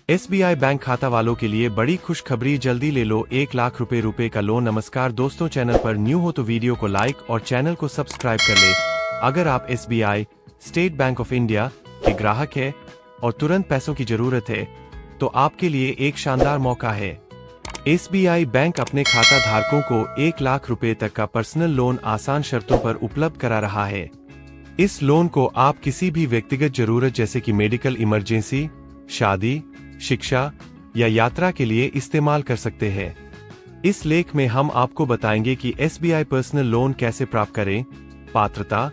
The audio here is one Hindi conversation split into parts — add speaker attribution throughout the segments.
Speaker 1: एसबीआई बैंक खाता वालों के लिए बड़ी खुशखबरी, जल्दी ले लो 1 लाख रुपए का लोन। नमस्कार दोस्तों, चैनल पर न्यू हो तो वीडियो को लाइक और चैनल को सब्सक्राइब कर ले। अगर आप SBI state bank of India के ग्राहक है और तुरंत पैसों की जरूरत है तो आपके लिए एक शानदार मौका है। एसबीआई बैंक अपने खाता धारकों को 1 लाख रुपए तक का पर्सनल लोन आसान शर्तों पर उपलब्ध करा रहा है। इस लोन को आप किसी भी व्यक्तिगत जरूरत जैसे कि मेडिकल इमरजेंसी, शादी, शिक्षा या यात्रा के लिए इस्तेमाल कर सकते हैं। इस लेख में हम आपको बताएंगे कि एसबीआई पर्सनल लोन कैसे प्राप्त करें, पात्रता,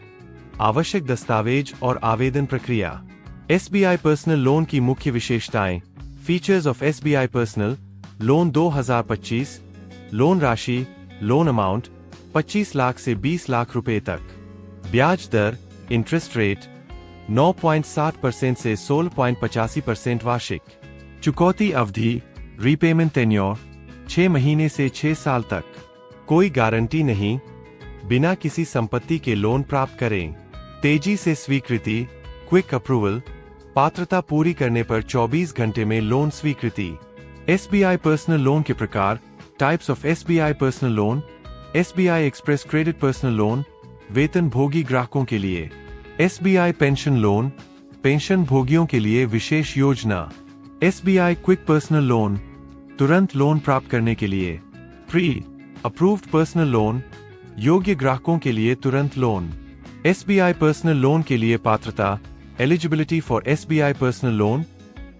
Speaker 1: आवश्यक दस्तावेज और आवेदन प्रक्रिया। एसबीआई पर्सनल लोन की मुख्य विशेषताएं। Features of SBI personal loan 2025। Loan राशि, लोन अमाउंट 25 लाख से 20 लाख रुपए तक। ब्याज दर, इंटरेस्ट रेट 9.7% से 16.85% वार्षिक। चुकौती अवधि, रीपेमेंट टेन्योर 6 महीने से 6 साल तक। कोई गारंटी नहीं, बिना किसी संपत्ति के लोन प्राप्त करें। तेजी से स्वीकृति, क्विक अप्रूवल। पात्रता पूरी करने पर 24 घंटे में लोन स्वीकृति। एसबीआई पर्सनल लोन के प्रकार। Types of SBI personal loan. SBI express credit personal loan, वेतन भोगी ग्राहकों के लिए। एसबीआई पेंशन लोन, पेंशन भोगियों के लिए विशेष योजना। एसबीआई क्विक पर्सनल लोन, तुरंत लोन प्राप्त करने के लिए। प्री अप्रूव्ड पर्सनल लोन, योग्य ग्राहकों के लिए तुरंत लोन। एसबीआई पर्सनल लोन के लिए पात्रता। Eligibility for SBI personal loan.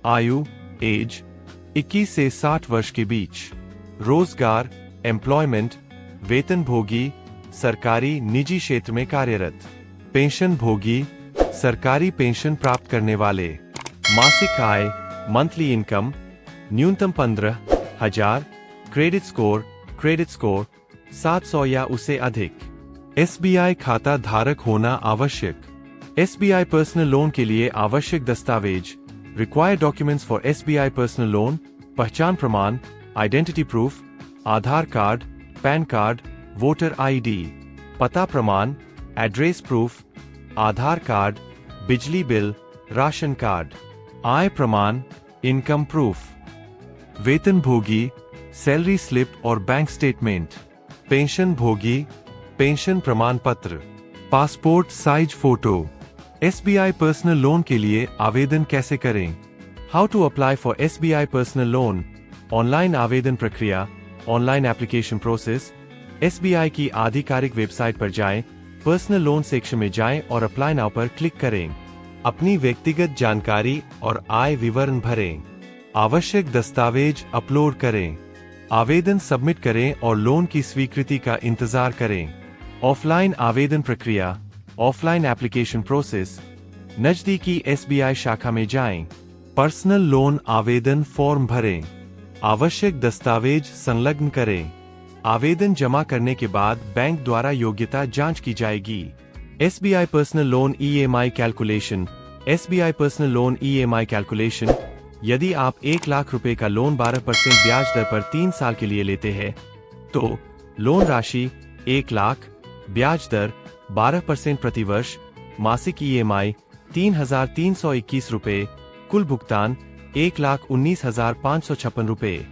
Speaker 1: आयु, एज 21 से 60 वर्ष के बीच। रोजगार, एम्प्लॉयमेंट, वेतन भोगी, सरकारी निजी क्षेत्र में कार्यरत। पेंशन भोगी, सरकारी पेंशन प्राप्त करने वाले। मासिक आय, मंथली इनकम न्यूनतम 15,000। क्रेडिट स्कोर 700 या उससे अधिक। एसबीआई खाता धारक होना आवश्यक। एसबीआई पर्सनल लोन के लिए आवश्यक दस्तावेज। Required documents for SBI personal loan. पहचान प्रमाण, identity proof, Aadhaar card, PAN card, voter ID. पता प्रमाण, एड्रेस प्रूफ, आधार कार्ड, बिजली बिल, राशन कार्ड। आय प्रमाण, इनकम प्रूफ। वेतन भोगी, सैलरी स्लिप और बैंक स्टेटमेंट। पेंशन भोगी, पेंशन प्रमाण पत्र। Passport size photo. SBI personal loan के लिए आवेदन कैसे करें? How to apply for SBI personal loan. Online आवेदन प्रक्रिया, ऑनलाइन एप्लीकेशन प्रोसेस। एसबीआई की आधिकारिक वेबसाइट पर जाएं, पर्सनल लोन सेक्शन में जाएं और अप्लाई नाउ पर क्लिक करें। अपनी व्यक्तिगत जानकारी और आय विवरण भरें। आवश्यक दस्तावेज अपलोड करें। आवेदन सबमिट करें और लोन की स्वीकृति का इंतजार करें। ऑफलाइन आवेदन प्रक्रिया, ऑफलाइन एप्लीकेशन प्रोसेस। नजदीकी एसबीआई शाखा में जाएं। पर्सनल लोन आवेदन फॉर्म भरें। आवश्यक दस्तावेज संलग्न करें। आवेदन जमा करने के बाद बैंक द्वारा योग्यता जांच की जाएगी। SBI personal loan EMI calculation. SBI personal loan EMI calculation. यदि आप 1 लाख रुपए का लोन 12% ब्याज दर पर 3 साल के लिए लेते हैं तो लोन राशि 1 लाख, ब्याज दर 12% प्रति वर्ष, मासिक ईएमआई 3,321 रुपए, कुल भुगतान 1,19,556 रुपए।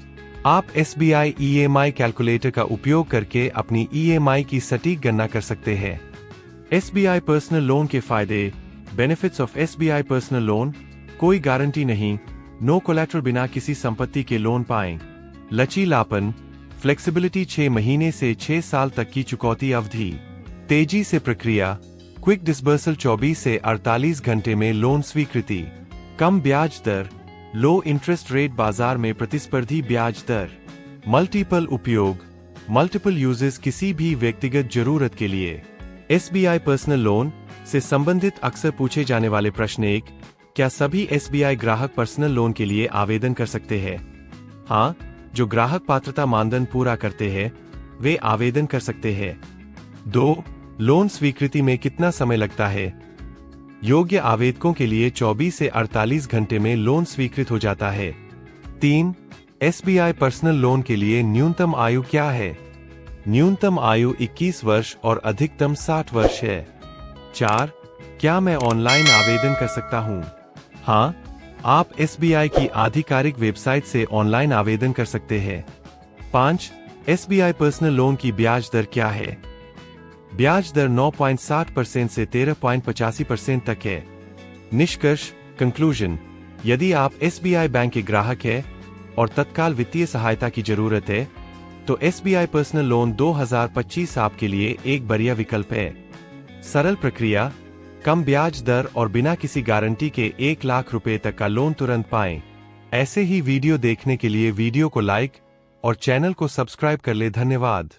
Speaker 1: आप एसबीआई ईएमआई कैलकुलेटर का उपयोग करके अपनी ईएमआई की सटीक गणना कर सकते हैं। एसबीआई पर्सनल लोन के फायदे। Benefits of SBI personal loan. कोई गारंटी नहीं, नो कोलैटरल, बिना किसी संपत्ति के लोन पाएं। लचीलापन, फ्लेक्सिबिलिटी 6 महीने से 6 साल तक की चुकौती अवधि। तेजी से प्रक्रिया, क्विक डिसबर्सल 24 से 48 घंटे में लोन स्वीकृति। कम ब्याज दर, लो इंटरेस्ट रेट, बाजार में प्रतिस्पर्धी ब्याज दर। मल्टीपल उपयोग, मल्टीपल यूजेस, किसी भी व्यक्तिगत जरूरत के लिए। एसबीआई पर्सनल लोन से संबंधित अक्सर पूछे जाने वाले प्रश्न। 1, क्या सभी एसबीआई ग्राहक पर्सनल लोन के लिए आवेदन कर सकते हैं? हाँ, जो ग्राहक पात्रता मानदंड पूरा करते हैं वे आवेदन कर सकते हैं। 2, लोन स्वीकृति में कितना समय लगता है? योग्य आवेदकों के लिए 24 से 48 घंटे में लोन स्वीकृत हो जाता है। 3, एसबीआई पर्सनल लोन के लिए न्यूनतम आयु क्या है? न्यूनतम आयु 21 वर्ष और अधिकतम 60 वर्ष है। 4, क्या मैं ऑनलाइन आवेदन कर सकता हूँ? हाँ, आप SBI की आधिकारिक वेबसाइट से ऑनलाइन आवेदन कर सकते हैं। 5. SBI पर्सनल लोन की ब्याज दर क्या है? ब्याज दर 9.60% से 13.85% तक है। निष्कर्ष कंक्लूजन, यदि आप SBI बैंक के ग्राहक हैं और तत्काल वित्तीय सहायता की जरूरत है, तो SBI पर्सनल लोन 2025 आपके लिए एक बढ़िया विकल्प है। सरल प्रक्रिया, कम ब्याज दर और बिना किसी गारंटी के 1 लाख रुपए तक का लोन तुरंत पाएं। ऐसे ही वीडियो देखने के लिए वीडियो को लाइक और चैनल को सब्सक्राइब कर ले। धन्यवाद।